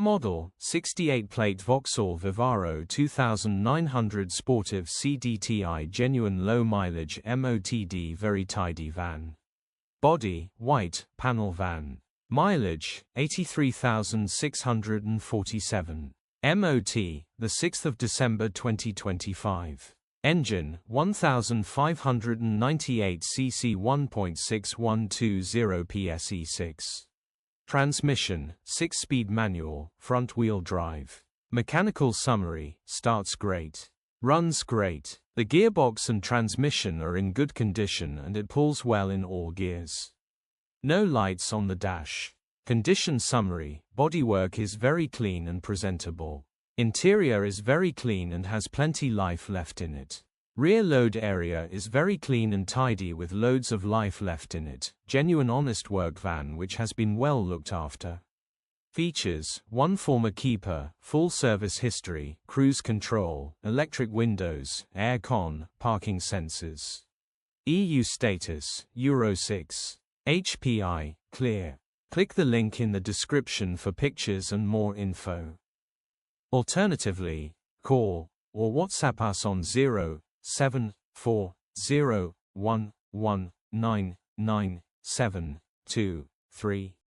model, 68-plate Vauxhall Vivaro 2900 Sportive Cdti genuine low mileage MOTD very tidy van. Body, white, panel van. Mileage, 83,647. MOT, the 6th of December 2025. Engine, 1598 cc 1.6120 PSE6. Transmission, 6-speed manual, front-wheel drive. Mechanical summary, starts great. Runs great. The gearbox and transmission are in good condition and it pulls well in all gears. No lights on the dash. Condition summary, bodywork is very clean and presentable. Interior is very clean and has plenty life left in it. Rear load area is very clean and tidy with loads of life left in it. Genuine honest work van which has been well looked after. Features, 1 former keeper, full service history, cruise control, electric windows, air con, parking sensors. EU status, Euro 6. HPI, clear. Click the link in the description for pictures and more info. Alternatively, call or WhatsApp us on 07401199723.